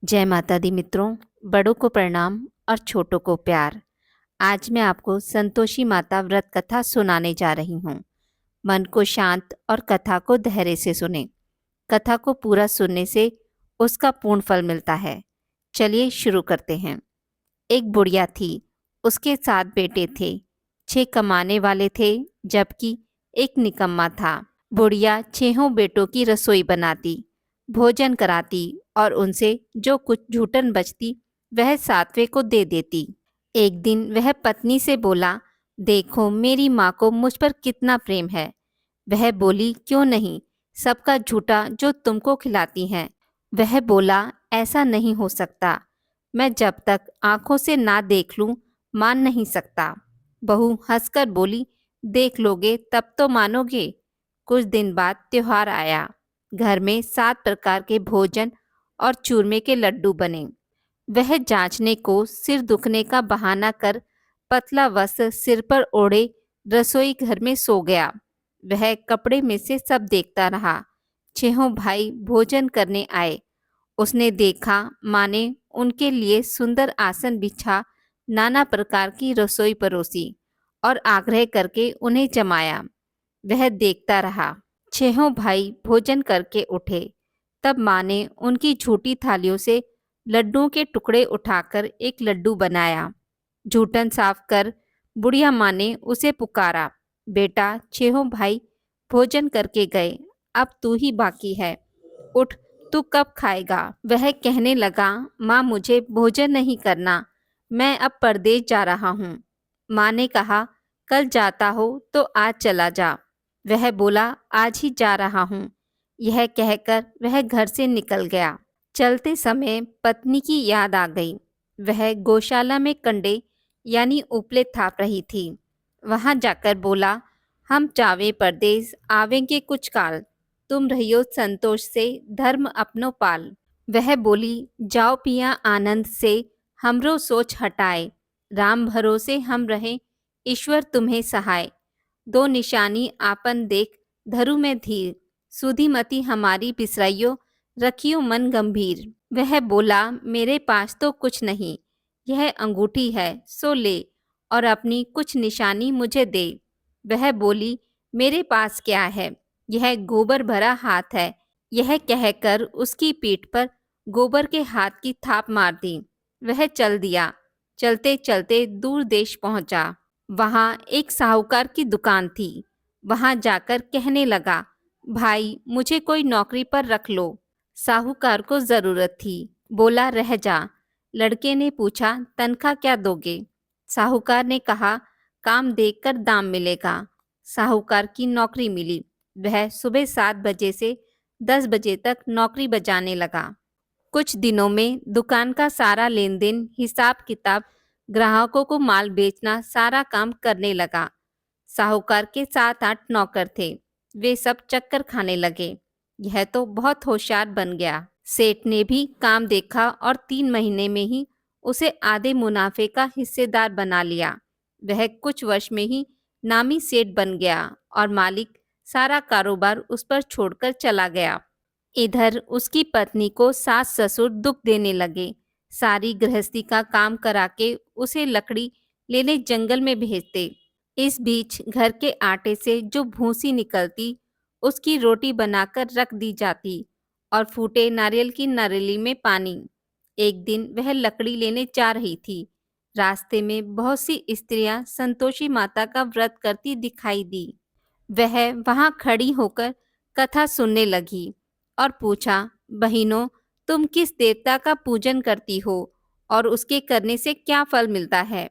जय माता दी मित्रों, बड़ों को प्रणाम और छोटों को प्यार। आज मैं आपको संतोषी माता व्रत कथा सुनाने जा रही हूँ। मन को शांत और कथा को धैर्य से सुने। कथा को पूरा सुनने से उसका पूर्ण फल मिलता है। चलिए शुरू करते हैं। एक बुढ़िया थी, उसके 7 बेटे थे। 6 कमाने वाले थे, जबकि एक निकम्मा था। बुढ़िया 6 बेटों की रसोई बनाती, भोजन कराती और उनसे जो कुछ जूठन बचती वह 7वें को दे देती। एक दिन वह पत्नी से बोला, देखो मेरी माँ को मुझ पर कितना प्रेम है। वह बोली, क्यों नहीं, सबका झूठा जो तुमको खिलाती हैं। वह बोला, ऐसा नहीं हो सकता, मैं जब तक आंखों से ना देख लूं मान नहीं सकता। बहू हंसकर बोली, देख लोगे तब तो मानोगे। कुछ दिन बाद त्योहार आया। घर में 7 प्रकार के भोजन और चूरमे के लड्डू बने। वह जांचने को सिर दुखने का बहाना कर पतला वस्त्र सिर पर ओढ़े रसोई घर में सो गया। वह कपड़े में से सब देखता रहा। 6 भाई भोजन करने आए। उसने देखा माँ ने उनके लिए सुंदर आसन बिछा नाना प्रकार की रसोई परोसी और आग्रह करके उन्हें जमाया। वह देखता रहा। 6 भाई भोजन करके उठे। तब माँ ने उनकी झूठी थालियों से लड्डुओं के टुकड़े उठाकर एक लड्डू बनाया। जूठन साफ कर बुढ़िया माँ ने उसे पुकारा, बेटा 6 भाई भोजन करके गए, अब तू ही बाकी है, उठ, तू कब खाएगा। वह कहने लगा, माँ मुझे भोजन नहीं करना, मैं अब परदेश जा रहा हूँ। माँ ने कहा, कल जाता हो तो आज चला जा। वह बोला, आज ही जा रहा हूँ। यह कहकर वह घर से निकल गया। चलते समय पत्नी की याद आ गई। वह गौशाला में कंडे यानी उपले थाप रही थी। वहां जाकर बोला, हम जावे परदेस आवेंगे कुछ काल, तुम रहियो संतोष से धर्म अपनो पाल। वह बोली, जाओ पिया आनंद से, हमरो सोच हटाए, राम भरोसे हम रहें, ईश्वर तुम्हें सहाय। 2 निशानी आपन देख, धरु में धीर, सुधीमती हमारी बिसराइयो, रखियो मन गंभीर। वह बोला, मेरे पास तो कुछ नहीं, यह अंगूठी है सो ले और अपनी कुछ निशानी मुझे दे। वह बोली, मेरे पास क्या है, यह गोबर भरा हाथ है। यह कहकर उसकी पीठ पर गोबर के हाथ की थाप मार दी। वह चल दिया। चलते चलते दूर देश पहुंचा। वहां एक साहूकार की दुकान थी। वहां जाकर कहने लगा, भाई मुझे कोई नौकरी पर रख लो। साहूकार को जरूरत थी, बोला रह जा। लड़के ने पूछा, तनख्वाह क्या दोगे। साहूकार ने कहा, काम देखकर दाम मिलेगा। साहूकार की नौकरी मिली। वह सुबह 7 बजे से 10 बजे तक नौकरी बजाने लगा। कुछ दिनों में दुकान का सारा लेन देन, हिसाब किताब, ग्राहकों को माल बेचना, सारा काम करने लगा। साहूकार के 7-8 नौकर थे। वे सब चक्कर खाने लगे। यह तो बहुत होशियार बन गया। सेठ ने भी काम देखा और 3 महीने में ही उसे आधे मुनाफे का हिस्सेदार बना लिया। वह कुछ वर्ष में ही नामी सेठ बन गया और मालिक सारा कारोबार उस पर छोड़कर चला गया। इधर उसकी पत्नी को सास ससुर दुख देने लगे। सारी गृहस्थी का काम करा के उसे लकड़ी लेने जंगल में भेजते। इस बीच घर के आटे से जो भूसी निकलती उसकी रोटी बनाकर रख दी जाती और फूटे नारियल की नारियली में पानी। एक दिन वह लकड़ी लेने जा रही थी। रास्ते में बहुत सी स्त्रियां संतोषी माता का व्रत करती दिखाई दी। वह वहां खड़ी होकर कथा सुनने लगी और पूछा, बहनों तुम किस देवता का पूजन करती हो और उसके करने से क्या फल मिलता है।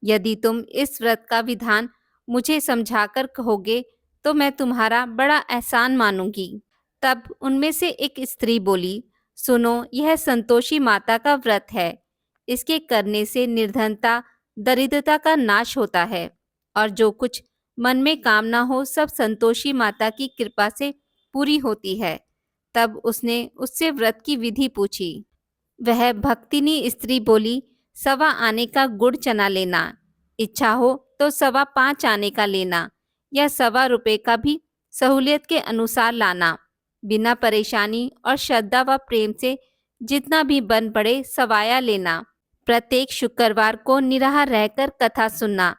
यदि तुम इस व्रत का विधान मुझे समझाकर कहोगे तो मैं तुम्हारा बड़ा एहसान मानूंगी। तब उनमें से एक स्त्री बोली, सुनो, यह संतोषी माता का व्रत है। इसके करने से निर्धनता दरिद्रता का नाश होता है और जो कुछ मन में कामना हो सब संतोषी माता की कृपा से पूरी होती है। तब उसने उससे व्रत की विधि पूछी। वह भक्तिनी स्त्री बोली, 1.25 आने का गुड़ चना लेना, इच्छा हो तो 5.25 आने का लेना या 1.25 का भी सहूलियत के अनुसार लाना। बिना परेशानी और श्रद्धा व प्रेम से जितना भी बन पड़े सवाया लेना। प्रत्येक शुक्रवार को निराहा रहकर कथा सुनना।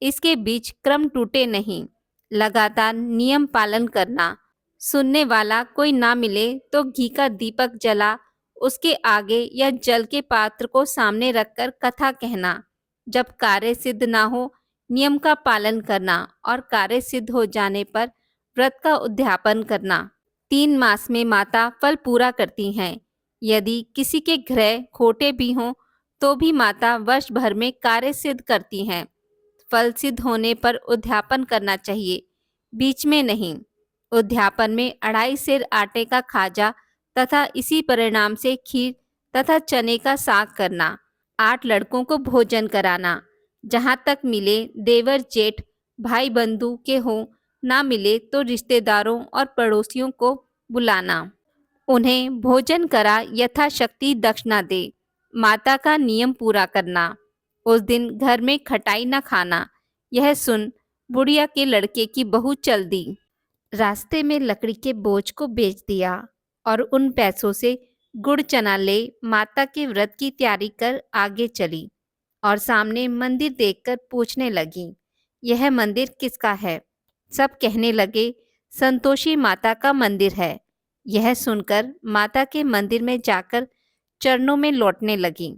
इसके बीच क्रम टूटे नहीं। लगातार नियम पालन करना। सुनने वाला कोई ना मिले तो घी का दीपक जला उसके आगे या जल के पात्र को सामने रखकर कथा कहना। जब कार्य सिद्ध ना हो, नियम का पालन करना और कार्य सिद्ध हो जाने पर व्रत का उद्यापन करना। 3 मास में माता फल पूरा करती हैं। यदि किसी के ग्रह खोटे भी हों तो भी माता वर्ष भर में कार्य सिद्ध करती हैं। फल सिद्ध होने पर उद्यापन करना चाहिए, बीच में नहीं। उद्यापन में 2.5 सेर आटे का खाजा तथा इसी परिणाम से खीर तथा चने का साग करना। 8 लड़कों को भोजन कराना। जहाँ तक मिले देवर जेठ भाई बंधु के हों, ना मिले तो रिश्तेदारों और पड़ोसियों को बुलाना। उन्हें भोजन करा यथाशक्ति दक्षिणा दे। माता का नियम पूरा करना। उस दिन घर में खटाई न खाना। यह सुन बुढ़िया के लड़के की बहू चल दी। रास्ते में लकड़ी के बोझ को बेच दिया और उन पैसों से गुड़ चना ले माता के व्रत की तैयारी कर आगे चली और सामने मंदिर देखकर पूछने लगी, यह मंदिर किसका है? सब कहने लगे, संतोषी माता का मंदिर है। यह सुनकर माता के मंदिर में जाकर चरणों में लौटने लगी।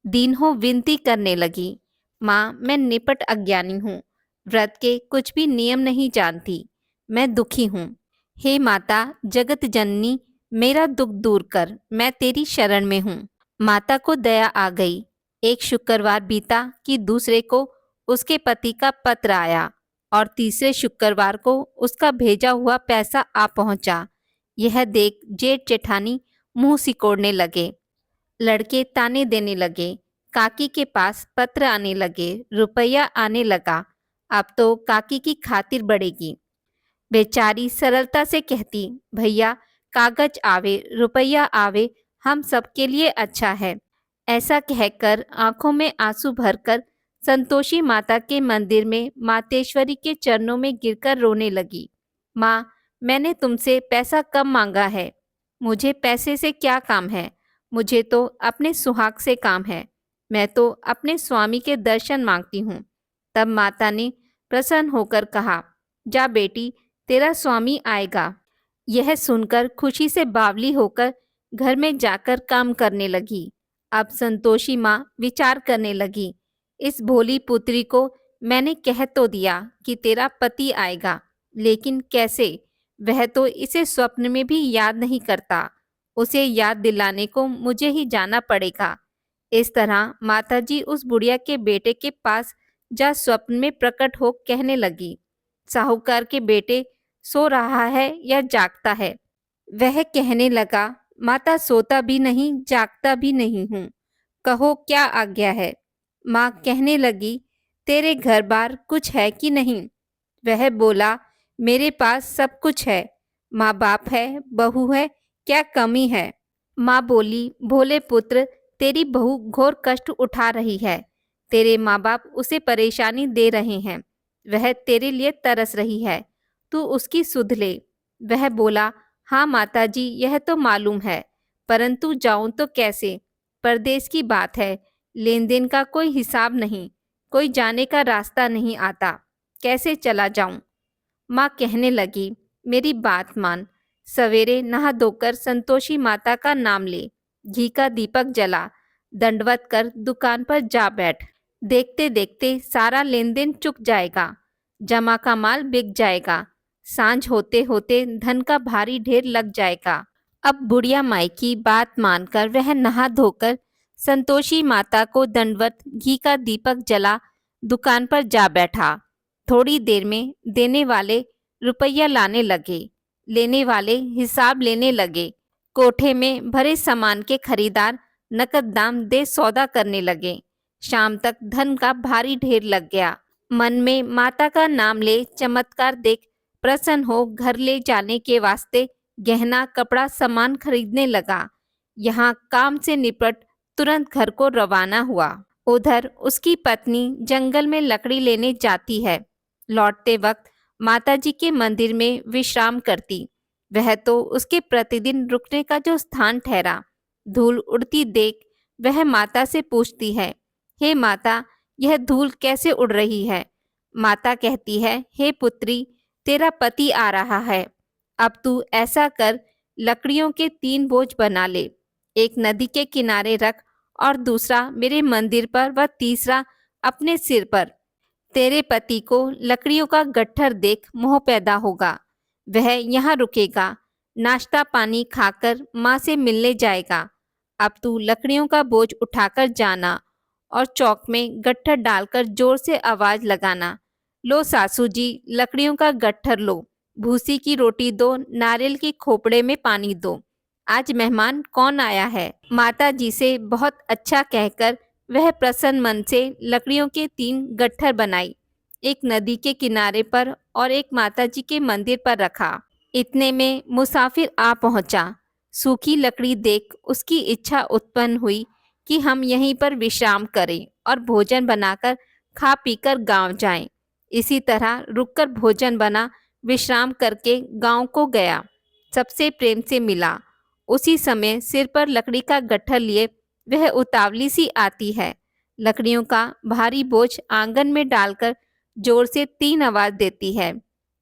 दीनों विनती करने लगी, माँ मैं निपट अज्ञानी हूँ, व्रत के कुछ भी नियम नहीं जानती, मैं दुखी हूँ। हे माता जगत जननी, मेरा दुख दूर कर, मैं तेरी शरण में हूँ। माता को दया आ गई। एक शुक्रवार बीता कि दूसरे को उसके पति का पत्र आया और तीसरे शुक्रवार को उसका भेजा हुआ पैसा आ पहुंचा। यह देख जेठ जेठानी मुंह सिकोड़ने लगे। लड़के ताने देने लगे। काकी के पास पत्र आने लगे, रुपया आने लगा। अब तो काकी की खातिर बढ़ेगी। बेचारी सरलता से कहती, भैया कागज आवे रुपया आवे, हम सबके लिए अच्छा है। ऐसा कहकर आंखों में आंसू भरकर संतोषी माता के मंदिर में मातेश्वरी के चरणों में गिरकर रोने लगी। माँ, मैंने तुमसे पैसा कम मांगा है, मुझे पैसे से क्या काम है? मुझे तो अपने सुहाग से काम है। मैं तो अपने स्वामी के दर्शन मांगती हूँ। तब माता ने प्रसन्न होकर कहा, जा बेटी, तेरा स्वामी आएगा। यह सुनकर खुशी से बावली होकर घर में जाकर काम करने लगी। अब संतोषी माँ विचार करने लगी, इस भोली पुत्री को मैंने कह तो दिया कि तेरा पति आएगा, लेकिन कैसे? वह तो इसे स्वप्न में भी याद नहीं करता। उसे याद दिलाने को मुझे ही जाना पड़ेगा। इस तरह माताजी उस बुढ़िया के बेटे के पास जा स्वप्न में प्रकट हो कहने लगी, साहूकार के बेटे सो रहा है या जागता है? वह कहने लगा, माता सोता भी नहीं जागता भी नहीं हूँ, कहो क्या आज्ञा है? माँ कहने लगी, तेरे घर बार कुछ है कि नहीं? वह बोला, मेरे पास सब कुछ है, माँ बाप है, बहू है, क्या कमी है? माँ बोली, भोले पुत्र, तेरी बहू घोर कष्ट उठा रही है। तेरे माँ बाप उसे परेशानी दे रहे हैं। वह तेरे लिए तरस रही है, तू उसकी सुध ले। वह बोला, हाँ माताजी, यह तो मालूम है, परंतु जाऊं तो कैसे? परदेश की बात है, लेन देन का कोई हिसाब नहीं, कोई जाने का रास्ता नहीं आता, कैसे चला जाऊं? माँ कहने लगी, मेरी बात मान, सवेरे नहा धोकर संतोषी माता का नाम ले, घी का दीपक जला, दंडवत कर दुकान पर जा बैठ। देखते देखते सारा लेन देन चुक जाएगा, जमा का माल बिक जाएगा, सांझ होते होते धन का भारी ढेर लग जाएगा। अब बुढ़िया माई की बात मानकर वह नहा धोकर संतोषी माता को दंडवत घी का दीपक जला दुकान पर जा बैठा। थोड़ी देर में देने वाले रुपया लाने लगे, लेने वाले हिसाब लेने लगे। कोठे में भरे सामान के खरीदार नकद दाम दे सौदा करने लगे। शाम तक धन का भारी ढेर लग गया। मन में माता का नाम ले चमत्कार देख प्रसन्न हो घर ले जाने के वास्ते गहना कपड़ा सामान खरीदने लगा। यहाँ काम से निपट तुरंत घर को रवाना हुआ। उधर उसकी पत्नी जंगल में लकड़ी लेने जाती है। लौटते वक्त माताजी के मंदिर में विश्राम करती। वह तो उसके प्रतिदिन रुकने का जो स्थान ठहरा। धूल उड़ती देख वह माता से पूछती है, हे माता, यह धूल कैसे उड़ रही है? माता कहती है, हे पुत्री, तेरा पति आ रहा है। अब तू ऐसा कर, लकड़ियों के 3 बोझ बना ले, एक नदी के किनारे रख और दूसरा मेरे मंदिर पर व तीसरा अपने सिर पर। तेरे पति को लकड़ियों का गट्ठर देख मोह पैदा होगा, वह यहाँ रुकेगा, नाश्ता पानी खाकर माँ से मिलने जाएगा। अब तू लकड़ियों का बोझ उठाकर जाना और चौक में गट्ठर डालकर जोर से आवाज लगाना, लो सासू जी, लकड़ियों का गट्ठर लो, भूसी की रोटी दो, नारियल के खोपड़े में पानी दो, आज मेहमान कौन आया है। माता जी से बहुत अच्छा कहकर वह प्रसन्न मन से लकड़ियों के 3 गट्ठर बनाई, एक नदी के किनारे पर और एक माता जी के मंदिर पर रखा। इतने में मुसाफिर आ पहुंचा। सूखी लकड़ी देख उसकी इच्छा उत्पन्न हुई कि हम यहीं पर विश्राम करें और भोजन बनाकर खा पीकर गांव जाएं। इसी तरह रुककर भोजन बना, विश्राम करके गांव को गया, सबसे प्रेम से मिला। उसी समय सिर पर लकड़ी का गट्ठर लिए वह उतावली सी आती है, लकड़ियों का भारी बोझ आंगन में डालकर जोर से 3 आवाज देती है,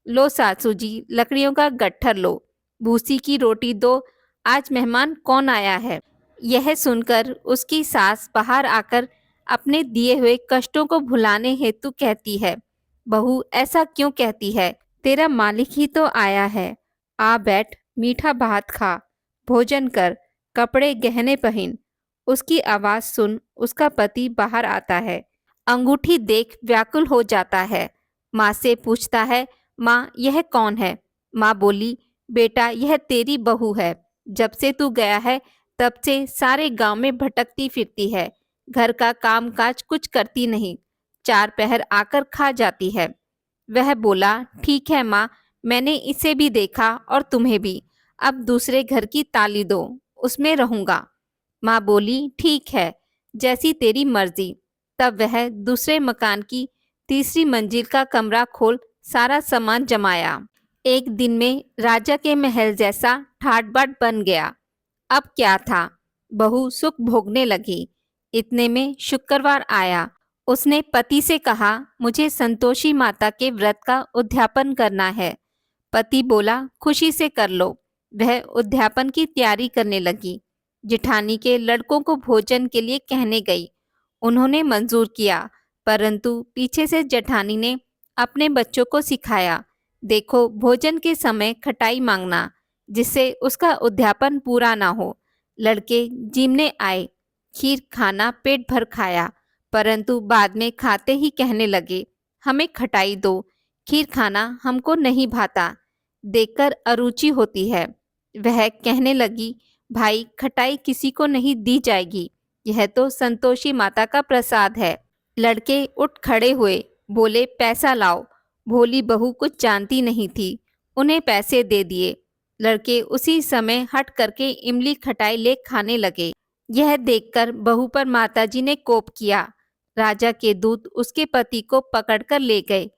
लो सासू जी, लकड़ियों का गट्ठर लो, भूसी की रोटी दो, आज मेहमान कौन आया है। यह सुनकर उसकी सास बाहर आकर अपने दिए हुए कष्टों को भुलाने हेतु कहती है, बहू ऐसा क्यों कहती है, तेरा मालिक ही तो आया है, आ बैठ, मीठा भात खा, भोजन कर, कपड़े गहने पहन। उसकी आवाज सुन उसका पति बाहर आता है, अंगूठी देख व्याकुल हो जाता है, माँ से पूछता है, माँ यह कौन है। माँ बोली, बेटा यह तेरी बहू है, जब से तू गया है तब से सारे गांव में भटकती फिरती है, घर का काम काज कुछ करती नहीं, 4 पहर आकर खा जाती है। वह बोला, ठीक है माँ, मैंने इसे भी देखा और तुम्हें भी, अब दूसरे घर की ताली दो, उसमें रहूंगा। माँ बोली, ठीक है, जैसी तेरी मर्जी। तब वह दूसरे मकान की तीसरी मंजिल का कमरा खोल सारा सामान जमाया। एक दिन में राजा के महल जैसा ठाट बाट बन गया। अब क्या था, बहू सुख भोगने लगी। इतने में शुक्रवार आया। उसने पति से कहा, मुझे संतोषी माता के व्रत का उद्यापन करना है। पति बोला, खुशी से कर लो। वह उद्यापन की तैयारी करने लगी। जिठानी के लड़कों को भोजन के लिए कहने गई। उन्होंने मंजूर किया, परंतु पीछे से जेठानी ने अपने बच्चों को सिखाया, देखो भोजन के समय खटाई मांगना, जिससे उसका उद्यापन पूरा ना हो। लड़के जिमने आए, खीर खाना पेट भर खाया, परंतु बाद में खाते ही कहने लगे, हमें खटाई दो, खीर खाना हमको नहीं भाता, देखकर अरुचि होती है। वह कहने लगी, भाई खटाई किसी को नहीं दी जाएगी, यह तो संतोषी माता का प्रसाद है। लड़के उठ खड़े हुए, बोले, पैसा लाओ। भोली बहू कुछ जानती नहीं थी, उन्हें पैसे दे दिए। लड़के उसी समय हट करके इमली खटाई ले खाने लगे। यह देखकर बहू पर माताजी ने कोप किया। राजा के दूत उसके पति को पकड़कर ले गए।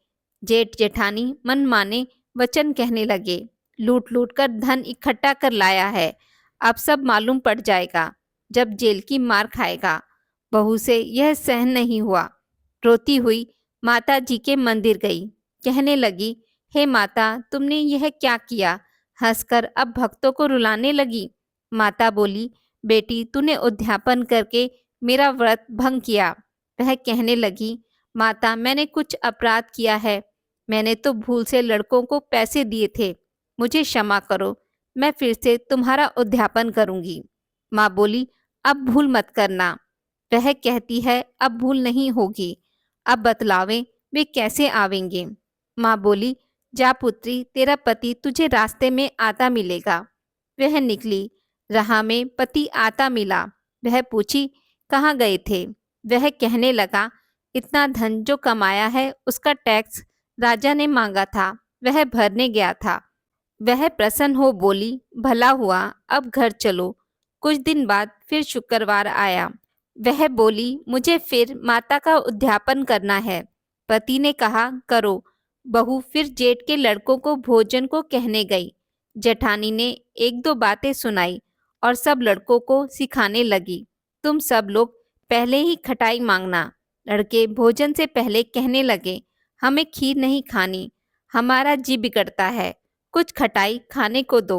जेठ जेठानी मन माने वचन कहने लगे, लूट लूट कर धन इकट्ठा कर लाया है, अब सब मालूम पड़ जाएगा, जब जेल की मार खाएगा। बहू से यह सहन नहीं हुआ। रोती हुई माता जी के मंदिर गई, कहने लगी, हे माता, तुमने यह क्या किया। हंसकर अब भक्तों को रुलाने लगी। माता बोली, बेटी तूने उद्यापन करके मेरा व्रत भंग किया। वह कहने लगी, माता मैंने कुछ अपराध किया है, मैंने तो भूल से लड़कों को पैसे दिए थे, मुझे क्षमा करो, मैं फिर से तुम्हारा उद्यापन करूंगी। माँ बोली, अब भूल मत करना। वह कहती है, अब भूल नहीं होगी, अब बतलावें वे कैसे आवेंगे। माँ बोली, जा पुत्री, तेरा पति तुझे रास्ते में आता मिलेगा। वह निकली, राह में पति आता मिला। वह पूछी, कहाँ गए थे। वह कहने लगा, इतना धन जो कमाया है उसका टैक्स राजा ने मांगा था, वह भरने गया था। वह प्रसन्न हो बोली, भला हुआ, अब घर चलो। कुछ दिन बाद फिर शुक्रवार आया। वह बोली, मुझे फिर माता का उद्यापन करना है। पति ने कहा, करो। बहू फिर जेठ के लड़कों को भोजन को कहने गई। जेठानी ने 1-2 बातें सुनाई और सब लड़कों को सिखाने लगी, तुम सब लोग पहले ही खटाई मांगना। लड़के भोजन से पहले कहने लगे, हमें खीर नहीं खानी, हमारा जी बिगड़ता है, कुछ खटाई खाने को दो।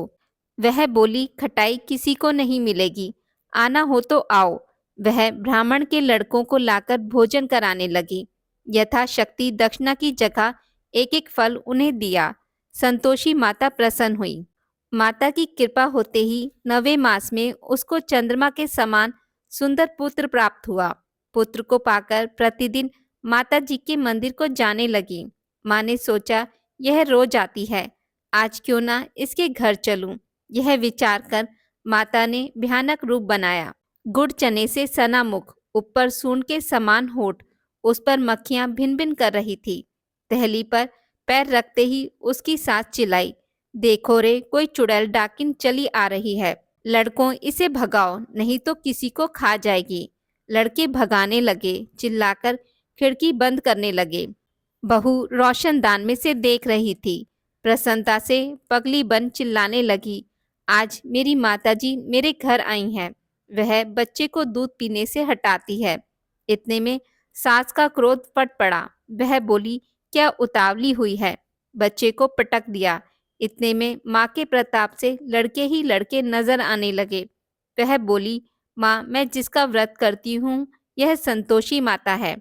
वह बोली, खटाई किसी को नहीं मिलेगी, आना हो तो आओ। वह ब्राह्मण के लड़कों को लाकर भोजन कराने लगी। यथाशक्ति दक्षिणा की जगह एक एक फल उन्हें दिया। संतोषी माता प्रसन्न हुई। माता की कृपा होते ही 9वें मास में उसको चंद्रमा के समान सुंदर पुत्र प्राप्त हुआ। पुत्र को पाकर प्रतिदिन माता जी के मंदिर को जाने लगी। माँ ने सोचा, यह रोज आती है, आज क्यों ना इसके घर चलूं। यह विचार कर माता ने भयानक रूप बनाया। गुड़ चने से सना मुख, ऊपर सूंड के समान होठ, उस पर मक्खियां भिन भिन कर रही थी। टहली पर पैर रखते ही उसकी सास चिल्लाई, देखो रे, कोई चुड़ैल डाकिन चली आ रही है, लड़कों इसे भगाओ नहीं तो किसी को खा जाएगी। लड़के भगाने लगे, चिल्लाकर खिड़की बंद करने लगे। बहू रोशनदान में से देख रही थी। प्रसन्नता से पगली बन चिल्लाने लगी, आज मेरी माताजी मेरे घर आई हैं, वह बच्चे को दूध पीने से हटाती है। इतने में सास का क्रोध फट पड़ा। वह बोली, क्या उतावली हुई है, बच्चे को पटक दिया। इतने में माँ के प्रताप से लड़के ही लड़के नजर आने लगे। वह बोली, माँ, मैं जिसका व्रत करती हूँ यह संतोषी माता है।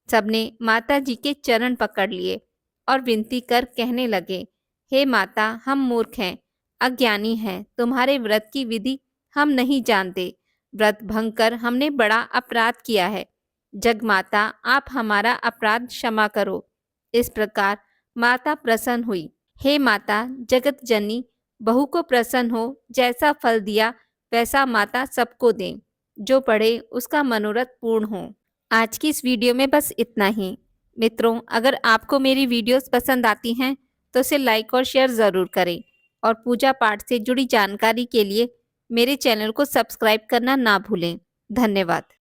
सबने माता जी के चरण पकड़ लिए और विनती कर कहने लगे, हे माता, हम मूर्ख हैं, अज्ञानी हैं, तुम्हारे व्रत की विधि हम नहीं जानते, व्रत भंग कर हमने बड़ा अपराध किया है, जगमाता आप हमारा अपराध क्षमा करो। इस प्रकार माता प्रसन्न हुई। हे माता जगत जननी, बहू को प्रसन्न हो, जैसा फल दिया वैसा माता सबको दें, जो पढ़े उसका मनोरथ पूर्ण हो। आज की इस वीडियो में बस इतना ही। मित्रों, अगर आपको मेरी वीडियोस पसंद आती हैं तो इसे लाइक और शेयर ज़रूर करें और पूजा पाठ से जुड़ी जानकारी के लिए मेरे चैनल को सब्सक्राइब करना ना भूलें। धन्यवाद।